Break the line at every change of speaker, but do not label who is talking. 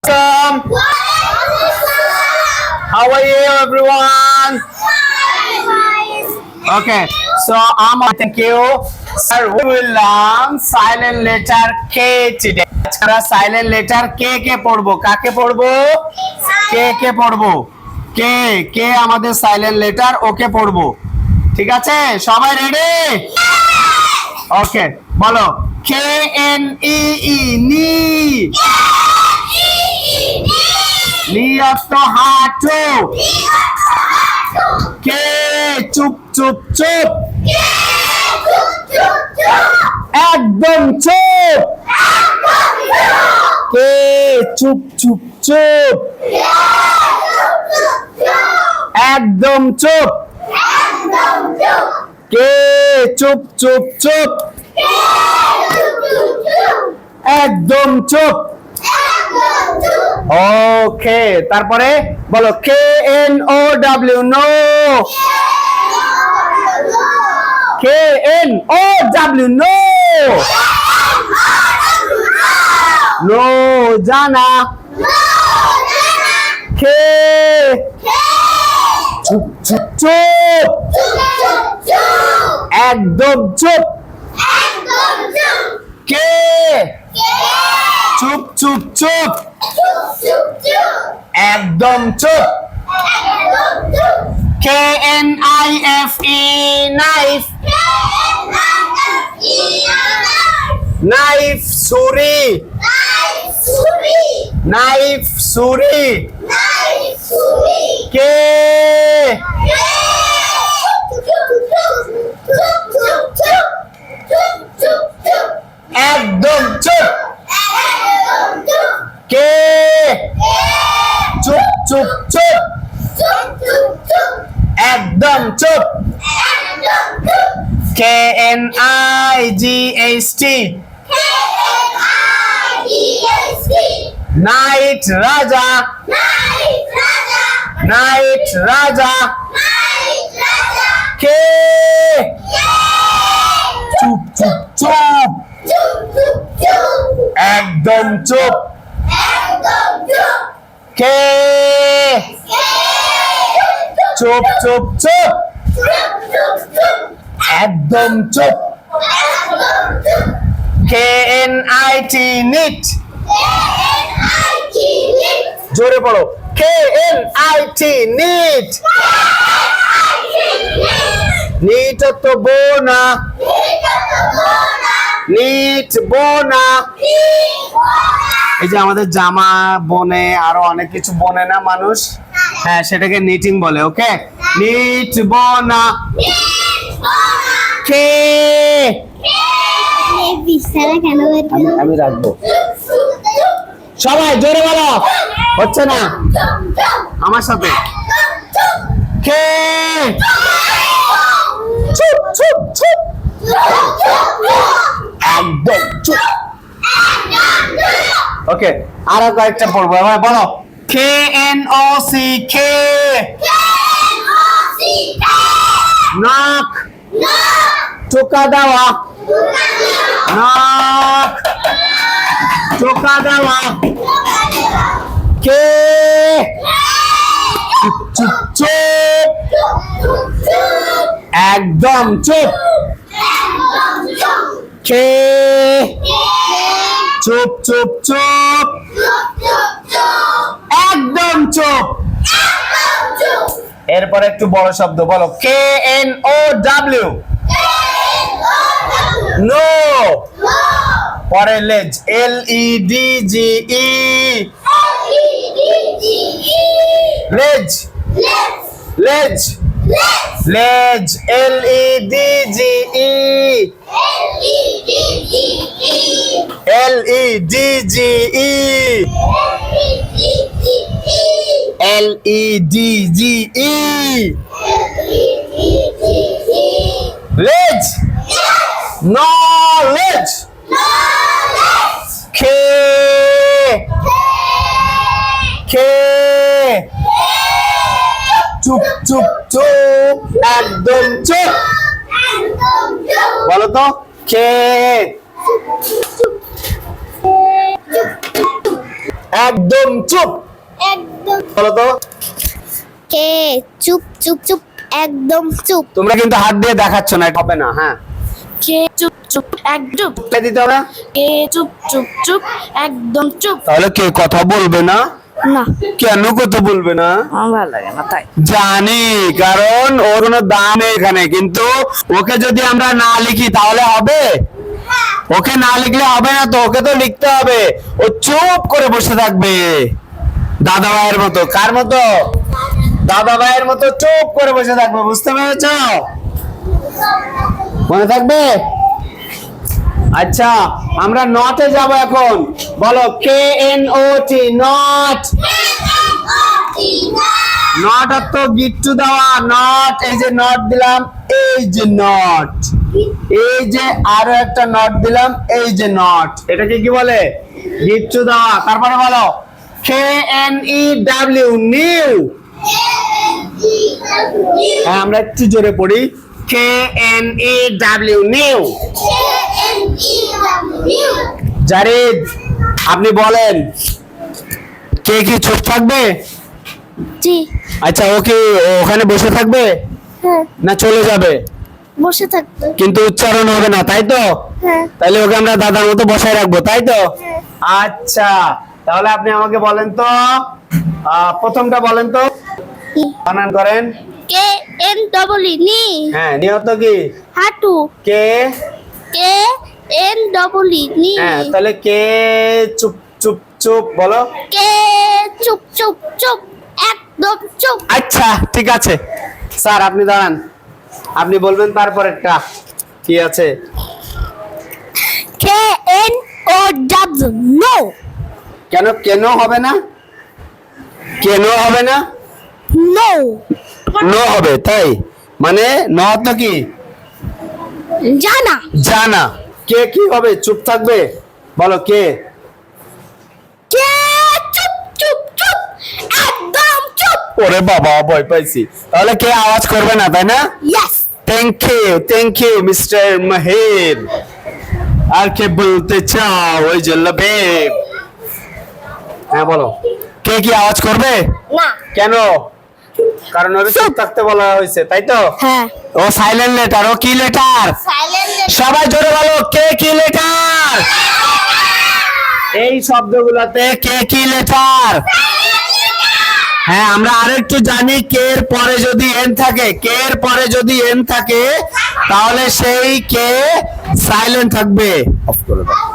Welcome. How are you, everyone? Okay, so thank you. Sir, we will learn silent letter K today. আজকে silent letter K কে পড়বো? কাকে পড়বো? K কে পড়বো? K আমাদের silent letter ওকে পড়বো। ঠিক আছে? সবাই রেডি? ওকে, বলো K N E E নি। নি অর্থ হাঁটু। কে চুপ চুপ চুপ। একদম চুপ। কে চুপ চুপ চুপ। একদম চুপ। কে চুপ চুপ চুপ। একদম চুপ। ওকে, তারপরে বলো K N O W know. K N O W know. Know জানা। K চুপ চুপ চুপ। একদম চুপ। K চুপ চুপ চুপ। একদম চুপ। K N I F E knife. Knife ছুরি। নাইফ ছুরি। K একদম চুপ। কে চুপ চুপ চুপ। একদম চুপ। K N I G H T night রাজা। নাইট রাজা। কে চুপ চুপ চুপ। একদম চুপ। কে চুপ চুপ চুপ। একদম চুপ। K N I T knit. জোরে পড়ো K N I T knit. Knit তো বোনা। নিট বোনা। এই যে আমাদের জামা বনে, আরো অনেক কিছু বনে না মানুষ, হ্যাঁ সেটাকে নিটিং বলে। ওকে, নিট বোনা। কে আমি রাখবো। সবাই জোরে বলো, হচ্ছে না আমার সাথে। কে চুপ চুপ চুপ। একদম চুপ। ওকে, আরো কয়েকটা পড়বো। এবার বলো K N O C K নাক। টোকা দেওয়া। নাক টোকা দেওয়া। কে চুপ চুপ চুপ। একদম চুপ। কে চুপ চুপ চুপ। একদম চুপ। এরপর একটু বড় শব্দ বলো K N O W know. পরে লেজ L E D G E লেজ। লেজ লেজ L E D G E L E D G E L E D G E লেজ। knowledge. K K চুপ চুপ চুপ। একদম চুপ। বলো তো K একদম চুপ।
একদম
বলো তো।
কে চুপ চুপ চুপ একদম চুপ।
তোমরা কিন্তু হাত দিয়ে দেখাচ্ছ না, এটা হবে না। হ্যাঁ,
কে চুপ চুপ একদম
বলে দিতে হবে।
কে চুপ চুপ চুপ একদম চুপ।
তাহলে কে কথা বলবে না?
না,
কেন কথা বলবে না?
আমার ভালো লাগে না তাই।
জানি, কারণ ওর কোনো দাম নেই এখানে। কিন্তু ওকে যদি আমরা না লিখি তাহলে হবে? ওকে না লিখলে হবে না তো, ওকে তো লিখতে হবে। ও চুপ করে বসে থাকবে দাদা ভাইয়ের মতো। কার মতো? দাদা ভাইয়ের মতো চুপ করে বসে থাকবে। বুঝতে পেরেছ? মনে থাকবে? আচ্ছা, আমরা নটে যাব এখন। বলো KNOT, নট। নট অর্থ গিট্টু দেওয়া। নট, এই যে নট দিলাম, এই যে নট। এই যে আরো একটা নট দিলাম, এই যে নট। এটাকে কি বলে? গিট্টু দেওয়া। তারপরে বলো KNEW, নিউ। হ্যাঁ, আমরা একটু জোরে পড়ি। KNEW, new. জারিদ, আপনি বলেন, কে কি চুপ থাকবে?
জি,
আচ্ছা, ও কি ওখানে বসে থাকবে
হ্যাঁ
না চলে যাবে?
বসে থাকবে।
কিন্তু উচ্চারণ হবে না, তাই তো?
হ্যাঁ
তাহলে ওকে আমরা দাদার মতো বসায় রাখবো, তাই তো? আচ্ছা, তাহলে আপনি আমাকে বলেন তো, প্রথমটা বলেন তো, বানান করেন।
কে এন ডবল ই নি।
হ্যাঁ, নিহত কি?
হাঁটু।
কে।
কে এন ডবল ই নি।
হ্যাঁ, তাহলে কে চুপ চুপ চুপ বলো।
কে চুপ চুপ চুপ একদম চুপ।
আচ্ছা, ঠিক আছে স্যার, আপনি দাঁড়ান, আপনি বলবেন তারপরেরটা কি আছে।
K N O W, know.
কেন কেন হবে না? কেন হবে না?
নো।
নো হবে, তাই? মানে ন তো কি?
জানা।
জানা। কে কি হবে? চুপ থাকবে। বলো কে।
কে চুপ চুপ চুপ একদম চুপ।
ওরে বাবা, ভয় পাইছি। তাহলে কে আওয়াজ করবে না, তাই না?
ইয়েস।
থ্যাংক ইউ মিস্টার মাহির। আর কে বলতে চাও? ওই যে লবেব। হ্যাঁ, বলো, কে কি আওয়াজ করবে?
না।
কেন? কারণ ওর চুপ থাকতে বলা হয়েছে, তাই তো?
হ্যাঁ।
ও সাইলেন্ট লেটার। ও কি লেটার?
সাইলেন্ট।
সবাই জোরে বলো, কে কি লেটার? এই শব্দগুলোতে কে কি লেটার? হ্যাঁ, আমরা আরেকটু জানি, কে এর পরে যদি এন থাকে, কে এর পরে যদি এন থাকে তাহলে সেই কে সাইলেন্ট থাকবে। অফ করে দাও।